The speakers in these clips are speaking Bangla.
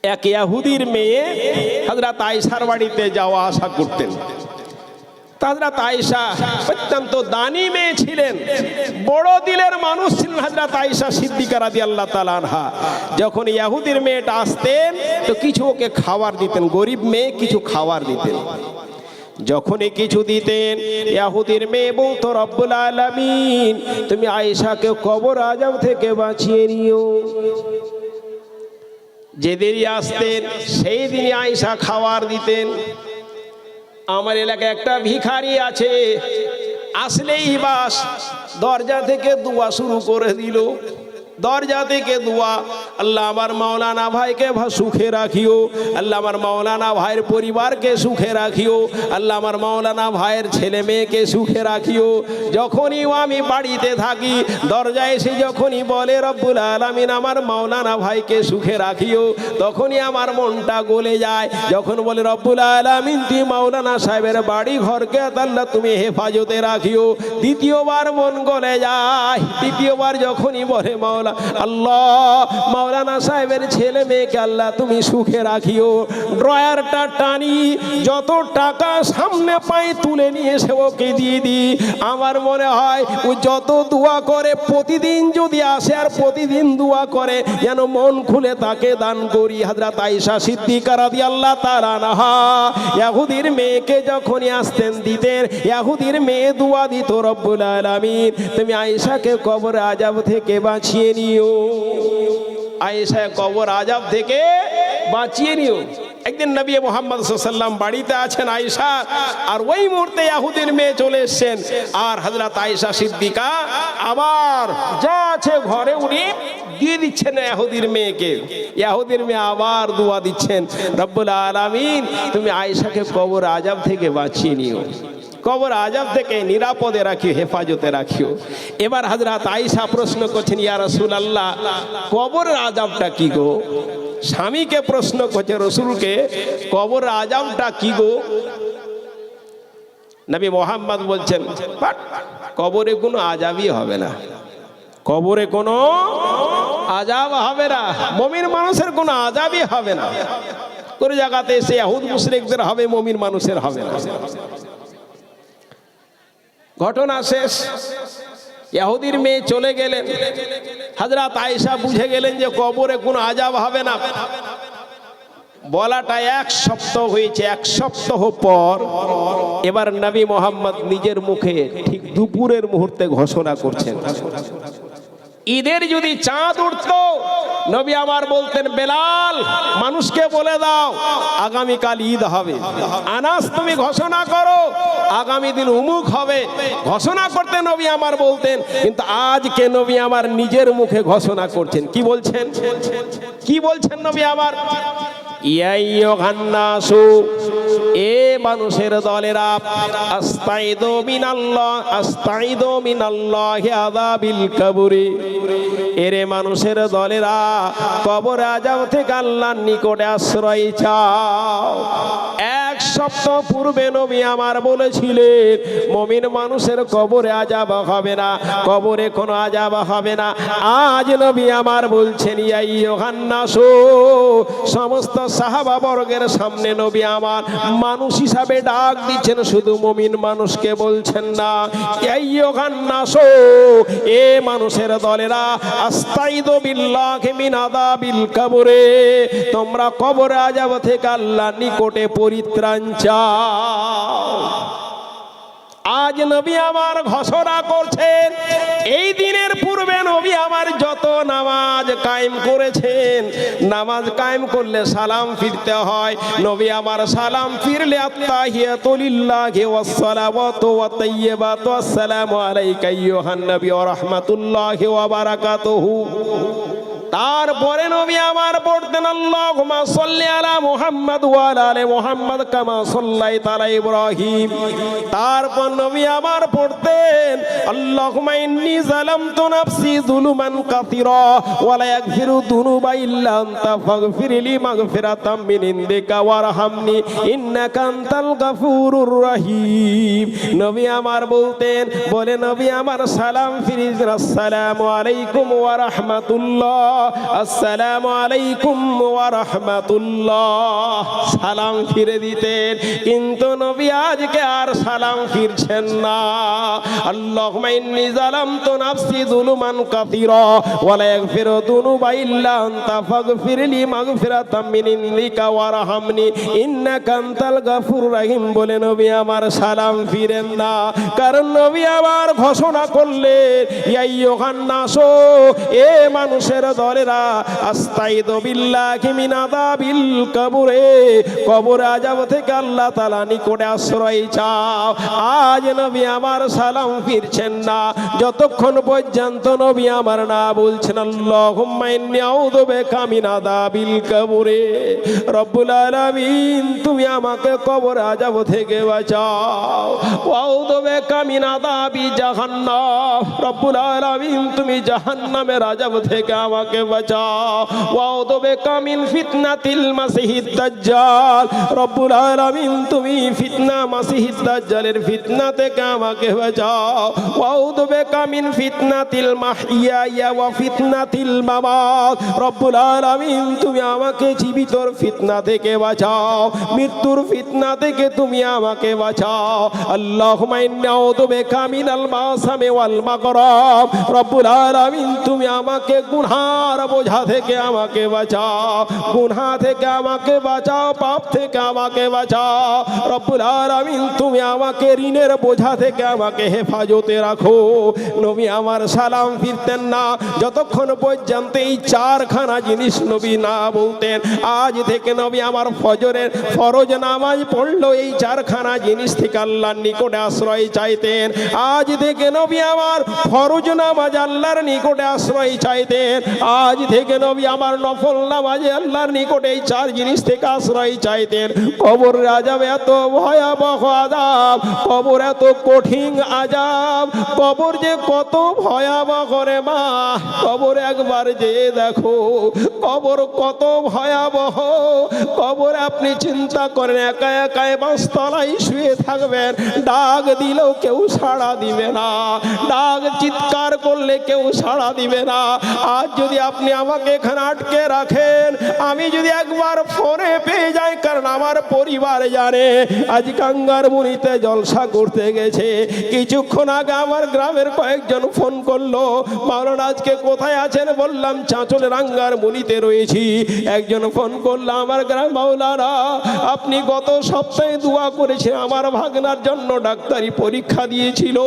এক ইহুদির মেয়ে হযরত আয়েশার বাড়িতে যাওয়া আসা করতেন। হযরত আয়েশা অত্যন্ত দানি মেয়ে ছিলেন, বড় দিলের মানুষ ছিলেন হযরত আয়েশা সিদ্দিকা রাদিয়াল্লাহু তাআলা আনহা। যখন ইহুদির মেয়েটা আসতেন তো কিছু ওকে খাবার দিতেন, গরিব মেয়ে কিছু খাবার দিতেন। যখনই কিছু দিতেন ইহুদির মেয়ে বলতো, রব্বুল আলামিন তুমি আয়েশাকে কবর আযাব থেকে বাঁচিয়ে নিও। যেদিনই আসতেন সেই দিনই আয়েশা খাবার দিতেন। আমার এলাকায় একটা ভিখারি আছে, আসলেই বাস দরজা থেকে দোয়া শুরু করে দিল। দরজা থেকে দোয়া, আল্লাহ আমার মাওলানা ভাইকে সুখে রাখিও, আল্লাহ আমার মাওলানা ভাইয়ের পরিবারকে সুখে রাখিও, আল্লাহ আমার মাওলানা ভাইয়ের ছেলে মেয়েকে সুখে রাখিও। যখনই আমি বাড়িতে থাকি দরজায় এসে যখনই বলে রব্বুল আলামিন আমার মাওলানা ভাইকে সুখে রাখিও, তখনই আমার মনটা গলে যায়। যখন বলে রব্বুল আলামিন তুই মাওলানা সাহেবের বাড়ি ঘরকে আল্লাহ তুমি হেফাজতে রাখিও, দ্বিতীয়বার মন গলে যায়। তৃতীয়বার যখনই বলে আল্লাহ মাওলানা সাহেবের ছেলে মেয়েকে আল্লাহ তুমি সুখে রাখিও, ড্রয়ারটা টানি যত টাকা সামনে পাই তুলে নিয়ে এসে ওকে দিয়ে দিই। আমার মনে হয় ও যত দোয়া করে প্রতিদিন যদি আসে আর প্রতিদিন দোয়া করে যেন মন খুলে তাকে দান করি। হযরত আয়েশা সিদ্দিকা রাদিয়াল্লাহু তাআলা আনহা ইহুদির মেয়েকে যখনই আসতেন দিতেন, ইহুদির মেয়ে দোয়া দিত, রব্বুল আলামিন তুমি আয়েশাকে কবর আযাব থেকে বাঁচিয়ে নিও, আয়েশা কবর আযাব থেকে বাঁচিয়ে নিও। একদিন নবী মুহাম্মদ সাল্লাল্লাহু আলাইহি ওয়াসাল্লাম বাড়িতে আছেন আয়েশা, আর ওই মুহূর্তে ইহুদির মেয়ে চলে এসেছেন, আর হযরত আয়েশা সিদ্দিকা আবার যা আছে ঘরে উনি দিয়ে দিচ্ছেন ইহুদির মেয়েকে। ইহুদির মেয়ে আবার দোয়া দিচ্ছেন, রব্বুল আলামিন তুমি আয়েশাকে কবর আযাব থেকে বাঁচিয়ে নিও, কবর আযাব থেকে নিরাপদে রাখিও, হেফাজতে রাখিও। এবার হযরত আয়েশা প্রশ্ন করছেন, ইয়া রাসূলুল্লাহ কবরের আযাবটা কি গো? স্বামীকে প্রশ্ন করছে রাসূলকে, কবর আযাবটা কি গো? নবী মুহাম্মদ বলছেন, কবরে কোনো আযাবই হবে না, কবরে কোনো আযাব হবে না, মুমিন মানুষের কোনো আযাবই হবে না। কোন জায়গাতে এসে ইহুদ মুশরিকদের হবে, মুমিন মানুষের হবে না। ঘটনা শেষ, ইহুদির মেয়ে চলে গেলেন। হযরত আয়েশা বুঝে গেলেন যে কবরে কোনো আযাব হবে না। বলাটা এক সপ্তাহ হয়েছে। এক সপ্তাহ পর এবার নবী মুহাম্মদ নিজের মুখে ঠিক দুপুরের মুহূর্তে ঘোষণা করছেন, ঈদের যদি চাঁদ উঠতো নবী আমার বলতেন, বেলাল মানুষকে বলে দাও আগামীকাল ঈদ হবে, আনাস তুমি ঘোষণা করো আগামী দিন উমুক হবে। ঘোষণা করতে নবী আমার বলতেন, কিন্তু আজকে নবী আমার নিজের মুখে ঘোষণা করছেন। কি বলছেন? কি বলছেন নবী আমার? ইয়া আইয়ুহান্নাসু, এ মানুষের দলেরা, আস্তাইদু মিনাল্লাহ, আস্তাইদু মিনাল্লাহি আযাবিল কবরি, এরে মানুষের দলেরা কবর আযাব থেকে আল্লাহর নিকটে আশ্রয় চাও। এক সপ্তাহ পূর্বে নবী আমার বলেছিলেন মুমিন মানুষের কবরে আযাব হবে না, কবরে কোনো আযাব হবে না। আজ নবী আমার বলছেন, ইয়া আইয়ুহান্নাসু, সমস্ত সাহাবা বর্গের সামনে নবী আমার মানুষ হিসাবে ডাক দিচ্ছেন, শুধু মুমিন মানুষকে বলছেন না। ইয়া আইয়ুহান্নাসু, এ মানুষের দলেরা, আস্তাইদু বিল্লাহি মিন আযাবিল কবরে, তোমরা কবরে আযাব থেকে আল্লাহর নিকটে পরিত্রাণ চাও। আজ নবী আমার ঘোষণা করছেন, এই দিনের পূর্বে নবী আমার যত নামাজ কায়েম করেছেন, নামাজ কায়েম করলে সালাম ফিরতে হয়। নবী আমার সালাম ফিরলে আত্তাহিয়াতু লিল্লাহি ওয়াস সালাওয়াতু ওয়াত তাইয়্যিবাতু আসসালামু আলাইকা আইয়ুহান নবী ওয়া রাহমাতুল্লাহি ওয়া বারাকাতুহু। তারপরে নবী আমার পড়তেন, আল্লাহুম্মা সাল্লি আলা মুহাম্মাদ ওয়া আলা আলি মুহাম্মাদ কামা সাল্লাইতা আলা ইব্রাহিম। তারপর নবী আমার পড়তেন, আল্লাহুম্মা ইন্নী যালামতু নাফসি যুলমান কাসীরা ওয়া লা ইয়াগফিরু যুনুবা ইল্লা আনতা ফাগফিরলি মাগফিরাতাম মিন ইনদিকা ওয়ারহামনি ইন্নাকা আনতাল গাফুরুর রহিম। নবী আমার বলতেন, বলে নবী আমার সালাম ফিরিয়ে, আসসালামু আলাইকুম ওয়া রাহমাতুল্লাহ আসসালামু আলাইকুম ওয়া রাহমাতুল্লাহ, সালাম ফিরে দিতেন। কিন্তু নবী আজকে আর সালাম ফিরছেন না। আল্লাহুম্মা ইন্নী যালামতু নাফসি যুলমান কাসীরা ওয়া লা ইয়াগফিরু যুনুবা ইল্লা আনতা ফাগফিরলি মাগফিরাতাম মিন ইনদিকা ওয়ারহামনি ইন্নাকা আনতাল গাফুরুর রহিম বলে নবী আমার সালাম ফিরেন না। কারণ নবী আমার ঘোষণা করলেন, ইয়া আইয়ুহান নাস, এ মানুষের দলেরা, আস্তাইযু বিল্লাহি মিন আযাবিল কবরে, কবর আযাব থেকে আল্লাহ তাআলা নিকটে আশ্রয় চাও। আজ নবী আমার সালাম ফিরছেন না, যতক্ষণ পর্যন্ত নবী আমার না বলছেন আল্লাহুম্মা ইন্নী আউযু বিকা মিন আযাবিল কবরে। রব্বুল আলামিন তুমি আমাকে কবর আযাব থেকে বাঁচাও। ওয়া আউযু বিকা মিন আযাবি জাহান্নাম, রব্বুল আলামিন তুমি জাহান্নামের আযাব থেকে আমাকে বাঁচাও। ওয়া আউযু বিকা মিন ফিতনাতিল মাসিহিদ দাজ্জাল, রব্বুল আলামিন তুমি ফিতনা মাসিহিদ দাজ্জালের ফিতনা থেকে আমাকে বাঁচাও। ওয়া আউযু বিকা মিন ফিতনাতিল মাহইয়া ওয়া ফিতনাতিল মামাত, রব্বুল আলামিন তুমি আমাকে জীবিতর ফিতনা থেকে বাঁচাও, মৃত্যুর ফিতনা থেকে তুমি আমাকে বাঁচাও। আল্লাহুম্মা ইন্নী আউযু বিকা মিনাল মাসামি ওয়াল মাগরাম, রব্বুল আলামিন তুমি আমাকে গুনার বোঝা থেকে আমাকে বাঁচাও, গুনাহ থেকে আমাকে বাঁচাও, পাপ থেকে আমাকে বাঁচাও। রব্বুল আলামিন তুমি আমাকে ঋণের বোঝা থেকে আমাকে হেফাজতে রাখো। নবী আমার সালাম ফিরতেন না যতক্ষণ পর্যন্ত এই চারখানা জিনিস নবী না বলতেন। আজ থেকে নবী আমার ফজরের ফরজ নামাজ পড়লো এই চারখানা জিনিস থেকে আল্লাহর নিকটে আশ্রয় চাইতেন। আজ থেকে নবী আমার ফরজ নামাজ আল্লাহর নিকটে আশ্রয় চাইতেন। আজ থেকে নবী আমার নফল নামাজে আল্লাহর নিকটে এই চার জিনিস থেকে আশ্রয় চাইতেন। কবর আযাব এত ভয়াবহ আযাব, কবর এত কঠিন আযাব, কবর যে কত ভয়াবহ রে মা, কবর একবার যে দেখো কবর কত ভয়াবহ। কবর আপনি চিন্তা করেন, একা একাই বাসতলায় শুয়ে থাকবেন, ডাক দিলেও কেউ সাড়া দিবে না, ডাক চিৎকার করলে কেউ সাড়া দিবে না। আজ যদি আপনি আমাকে এখানে আটকে রাখেন, আমি যদি একবার ফোনে পেয়ে যাই, কারণ আমার পরিবার জানে আজ গাঙ্গারমুনিতে জলসা করতে গেছে। কিছুক্ষণ আগে আমার গ্রামের কয়েকজন ফোন করলো, মাওলানা আজকে কোথায় আছেন? বললাম চাঁচলে রাঙ্গারমুনিতে রয়েছি। একজন ফোন করলো আমার গ্রাম, মাওলানা আপনি গত সপ্তাহে দোয়া করেছেন, আমার ভাগনার জন্য ডাক্তারি পরীক্ষা দিয়েছিল,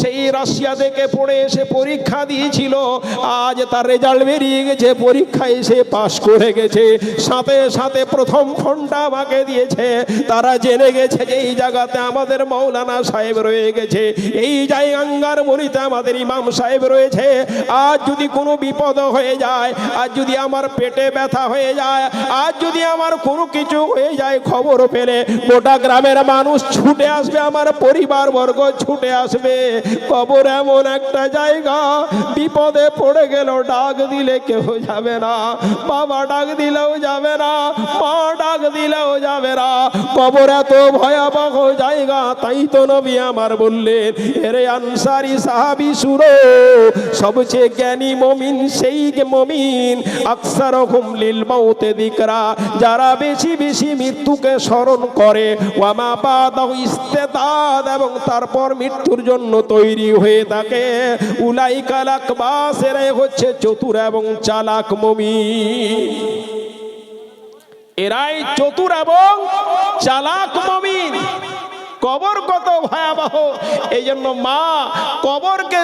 সেই রাশিয়া থেকে পড়ে এসে পরীক্ষা দিয়েছিল, আজ তার রেজাল্ট বেরিয়ে গেছে, পরীক্ষায় এসে পাশ করে গেছে। সাথে সাথে প্রথম ফোনটা আমাকে দিয়েছে, তারা জেনে গেছে যে এই জায়গাতে আমাদের মাওলানা সাহেব রয়ে গেছে, এই জায়গায় গাঙ্গারমুনিতে আমাদের ইমাম সাহেব রয়েছে। আজ যদি কোনো বিপদ হয়ে যায়, আজ যদি আমার পেটে ব্যথা হয়ে যায়, আজ যদি আমার কোনো কিছু হয়ে যায়, খবর পেলে গোটা গ্রামের মানুষ ছুটে আসবে, আমার পরিবার বর্গ ছুটে আসবে। কবর এমন একটা জায়গা, বিপদে পড়ে গেল ডাক দিলে কেউ যাবে না, বাবা ডাক দিলেও যাবে না, মা ডাক দিলেও যাবে না। কবর এত ভয়াবহ জায়গা, তাই তো নবী আমার বললেন, এরে আনসারি সাহাবী শুনো, সবচেয়ে জ্ঞানী মুমিন সেই মুমিন আকসারহুম লিল মাউতে যিকরা, যারা বেশি বেশি মৃত্যুকে স্মরণ করে, ওয়া মা বাদাহু ইস্তেদাদ, এবং তারপর মৃত্যুর জন্য তৈরি হয়ে থাকে। উলাইকা লাকবাস, এরাই হচ্ছে চতুর এবং চালাক মুমিন, এরাই চতুর এবং চালাক মুমিন। কবর কত ভয়াবহ, এই জন্য মা কবরকে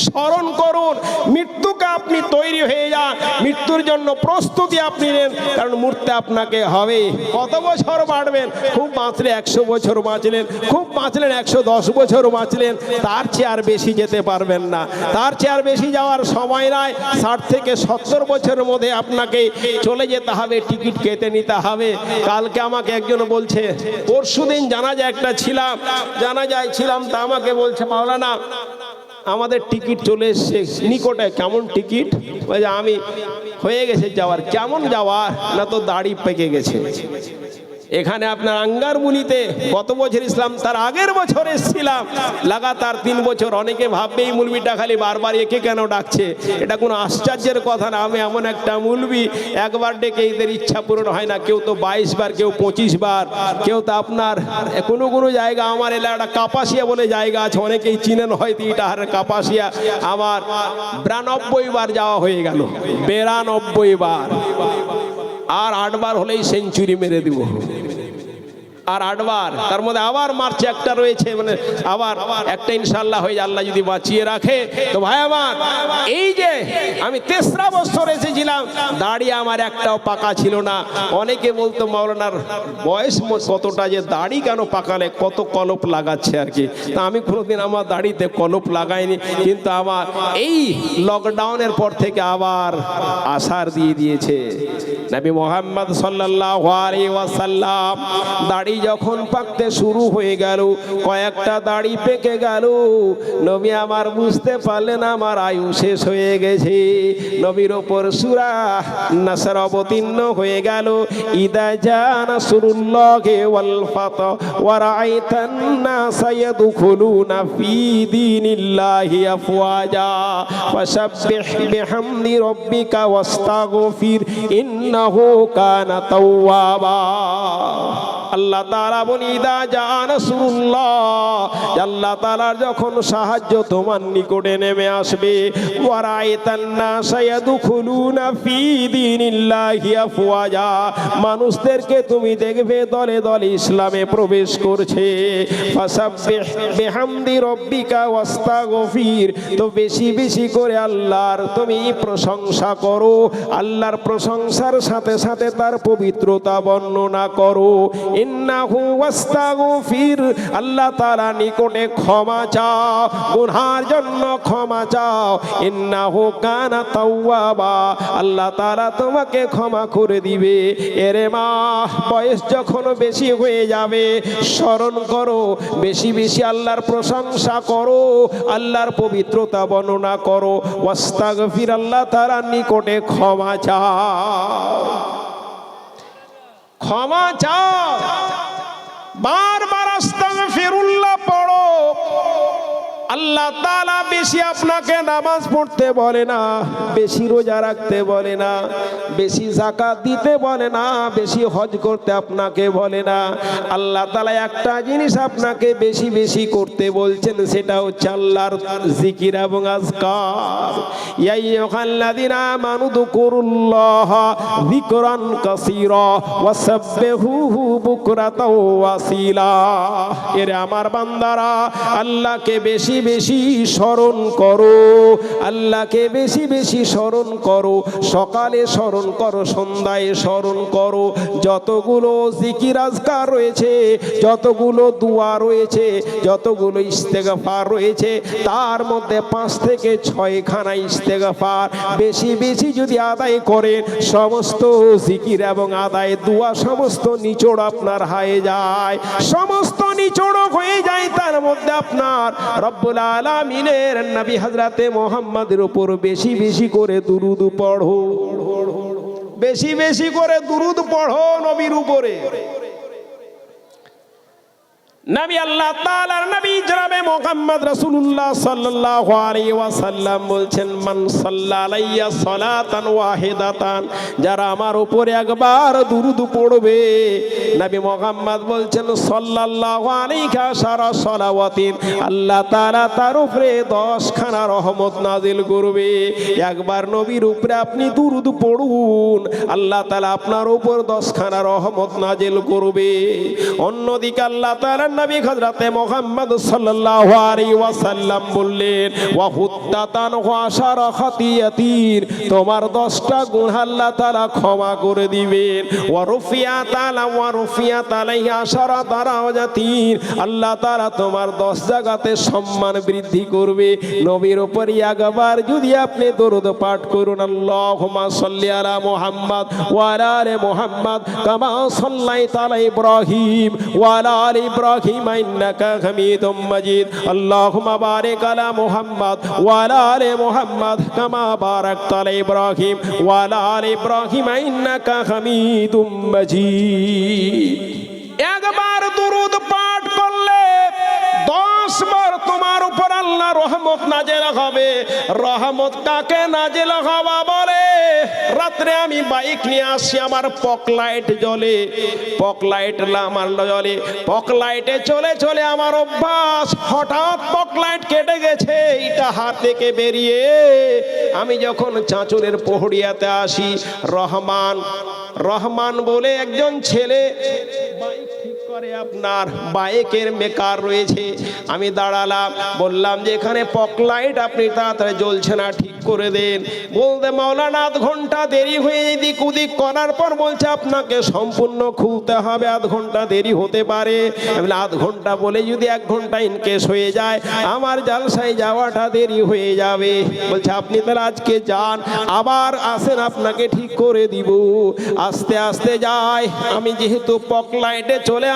স্মরণ করুন, মৃত্যুকে আপনি তৈরি হয়ে যান, মৃত্যুর জন্য প্রস্তুতি আপনি নেন, কারণ মরতে আপনাকে হবে। কত বছর বাঁচবেন? খুব বাঁচলে 100 বছর বাঁচলেন, খুব বাঁচলেন 110 বছর বাঁচলেন, তার চেয়ে আর বেশি যেতে পারবেন না, তার চেয়ে আর বেশি যাওয়ার সময় নাই। 60 থেকে 70 বছরের মধ্যে আপনাকে চলে যেতে হবে, টিকিট কেটে নিতে হবে। কালকে আমাকে একজন বলছে, পরশুদিন জানাজা একটা ছিলাম, জানাজায় ছিলাম, তা আমাকে বলছে মাওলানা আমাদের টিকিট চলে এসছে নিকটে। কেমন টিকিট? আমি হয়ে গেছে যাওয়ার। কেমন যাওয়ার? না তো দাড়ি পেকে গেছে। এখানে আপনার আঙ্গারমুনিতে গত বছর ইসলাম তার আগের বছর এসেছিলাম, লাগাতার 3 বছর। অনেকে ভাববে এই মুলবিটা খালি বারবার একে কেন ডাকছে, এটা কোনো আশ্চর্যের কথা না। আমি এমন একটা মুলবি, একবার ডেকে এদের ইচ্ছা পূরণ হয় না। কেউ তো 22 বার, কেউ 25 বার, কেউ তো আপনার কোনো কোনো জায়গা, আমার এলাকাটা কাপাসিয়া বলে জায়গা আছে, অনেকেই চিনেন হয়তো, ইটাহার কাপাসিয়া। আমার 92 বার যাওয়া হয়ে গেল, 92 বার। আর 8 বার হলেই সেঞ্চুরি মেরে দিব, আর 8 বার, তার মধ্যে আবার মার্চে একটা রয়েছে, মানে আবার একটা ইনশাআল্লাহ হয়ে যায়, আল্লাহ যদি বাঁচিয়ে রাখে। তো ভাই আমার, এই যে আমি 3রা বছর এসেছিলাম, দাড়ি আমার একটাও পাকা ছিল না। অনেকে বলতো মাওলানার বয়স কতটা, যে দাড়ি কেন পাকালে, কত কলপ লাগাচ্ছে আর কি। তা আমি কোনোদিন আমার দাড়িতে কলপ লাগাইনি, কিন্তু আমার এই লকডাউনের পর থেকে আবার আসার দিয়ে দিয়েছে নবী মুহাম্মদ সাল্লাল্লাহু আলাইহি ওয়াসাল্লাম। দাড়ি যখন পাকতে শুরু হয়ে গেল, কয়েকটা দাড়ি পেকে গেল, নবী আমার বুঝতে পারলেন আমার আয়ু শেষ হয়ে গেছে। নবীর ওপর সূরা নাসর অবতীর্ণ হয়ে গেল, ইদা জা নাসরুল্লাহি ওয়াল ফাতহ ওয়া রাআইতান নাসা ইয়াদখুলুনা ফি দীনিল্লাহি আফওয়াজা ফাসাব্বিহ বিহামদি রাব্বিকা ওয়াস্তাগফির ইন্নাহু কানা তাওয়াবা। আল্লাহ তাআলা বলি, ইদা জা নাসরুল্লাহ, আল্লাহ তাআলার যখন সাহায্য তোমার নিকটে নেমে আসবে, ওয়া রাআইতান নাসা ইয়াদখুলুনা ফি দীনিল্লাহি আফওয়াজা, মানুষদেরকে তুমি দেখবে দলে দলে ইসলামে প্রবেশ করছে। ফাসাব্বিহ বিহামদি রাব্বিকা ওয়াস্তাগফির, তো বেশি বেশি করে আল্লাহর তুমি প্রশংসা করো, আল্লাহর প্রশংসার সাথে সাথে তার পবিত্রতা বর্ণনা করো। ইন্নাহু ওয়াস্তাগফির, আল্লাহ তাআলা নিকটে ক্ষমা চাও, গুনার জন্য ক্ষমা চাও। ইন্নাহু কানা তাওয়াবা, আল্লাহ তাআলা তোমাকে ক্ষমা করে দিবে। এরে মা, বয়স যখন বেশি হয়ে যাবে, স্মরণ করো, বেশি বেশি আল্লাহর প্রশংসা করো, আল্লাহর পবিত্রতা বর্ণনা করো। ওয়াস্তাগফির, আল্লাহ তাআলার নিকটে ক্ষমা চাও, ক্ষমা চাও, বারবার আস্তাগফিরুল্লাহ পড়ো। আল্লাহ তাআলা বেশি আপনাকে নামাজ পড়তে বলে না, বেশি রোজা রাখতে বলে না, বেশি যাকাত দিতে বলে না, বেশি হজ করতে আপনাকে বলে না। আল্লাহ তাআলা একটা জিনিস আপনাকে বেশি বেশি করতে বলছেন, সেটা হচ্ছে আল্লাহর জিকির এবং আজকার। ইয়া আইয়ুহাল্লাযীনা আমানু যকুরুল্লাহা যিকরান কাসীরা ওয়াসাব্বিহুহু বুকরাতাও ওয়াসিলা। এর আমার বান্দারা, আল্লাহকে বেশি বেশি স্মরণ করো, আল্লাহকে বেশি বেশি স্মরণ করো, সকালে স্মরণ করো, সন্ধ্যায় স্মরণ করো। যতগুলো জিকির আজকার রয়েছে, যতগুলো দোয়া রয়েছে, যতগুলো ইস্তেগফার রয়েছে, তার মধ্যে 5 থেকে 6 খানা ইস্তেগফার বেশি বেশি যদি আদায় করেন, সমস্ত জিকির এবং আদায় দোয়া সমস্ত নিচড় আপনার হয়ে যায়, সমস্ত নিচড় হয়ে যায়। তার মধ্যে আপনার রব্বুল আলামিনের নবী হযরতে মুহাম্মদের উপর বেশি বেশি করে দুরূদ পড়ো, বেশি বেশি করে দুরূদ পড়ো নবীর উপরে। নবী আল্লাহ তাআলার নবী জনাবে মুহাম্মদ রাসূলুল্লাহ সাল্লাল্লাহু আলাইহি ওয়াসাল্লাম বলছেন, মান সাল্লা আলাইয়া সালাতান ওয়াহিদাতান, যারা আমার উপরে একবার দুরূদ পড়বে, নবী মুহাম্মদ বলছেন সাল্লাল্লাহু আলাইহি আশারা সালাওয়াতিন, আল্লাহ তাআলা তার উপরে 10 খানা রহমত নাজিল করবে। একবার নবীর উপরে আপনি দুরূদ পড়ুন, আল্লাহ তাআলা আপনার উপর 10 খানা রহমত নাজিল করবে। অন্যদিকে আল্লাহ তাআলা নবী হযরতে মুহাম্মদ সাল্লাল্লাহু আলাইহি ওয়াসাল্লাম বললেন, ওয়া হুত্তাতান ওয়া আশারা খাতিয়াতিন, তোমার 10টা গুনাহ আল্লাহ তাআলা ক্ষমা করে দিবেন। ওয়া রুফিয়াত আলাইহি আশারা দারাজাতিন, আল্লাহ তাআলা তোমার 10 জায়গাতে সম্মান বৃদ্ধি করবে। নবীর উপর একবার যদি আপনি দরুদ পাঠ করুন, আল্লাহুম্মা সাল্লি আলা মুহাম্মদ মুহাম্মাদ ওয়া আলা আলি মুহাম্মাদ কামা সাল্লাইতা আলা ইব্রাহিম ওয়া আলা আলি ইব্রাহিম ইন্নাকা হামিদুম মাজিদ আল্লাহুম্মা বারিক আলা মুহাম্মাদ ওয়া আলা আলি মুহাম্মাদ কামা বারাকতা আলা ইব্রাহিম ওয়া আলা আলি ইব্রাহিম ইন্নাকা হামিদুম মাজিদ। একবার দুরূদ পাঠ করলে 10 বার তোমার উপর আল্লাহ রহমত নাজেল হবে। রহমত কাকে নাজেল হওয়া বলে? রাত্রে আমি বাইক নিয়ে আসি, আমার পক লাইট জ্বলে, পক লাইট আমার জ্বলে, পক লাইটে চলে চলে আমার অভ্যাস, হঠাৎ পক লাইট কেটে গেছে, এটা হাত থেকে বেরিয়ে আমি যখন চাঁচলের পহড়িয়াতে আসি, রহমান রহমান বলে একজন ছেলে বাইক ঠিক করে, আপনার বাইকের মেকার রয়েছে। আমি দাঁড়ালাম, বললাম যে এখানে পক লাইট আপনি তাড়াতাড়ি জ্বলছে না, ঠিক করে দেন। বলতে মাওলানা 1/2 ঘন্টা দেরি হয়ে এদিক ওদিক করার পর বলছে আপনাকে সম্পূর্ণ খুলতে হবে, 1/2 ঘন্টা দেরি হতে পারে। আমি 1/2 ঘন্টা বলে যদি 1 ঘন্টা ইনকেস হয়ে যায়, আমার জালসায় যাওয়াটা দেরি হয়ে যাবে। বলছে আপনি তাহলে আজকে যান, আবার আসেন, আপনাকে ঠিক করে দিব। আস্তে আস্তে যাই, আমি যেহেতু পক লাইটে চলে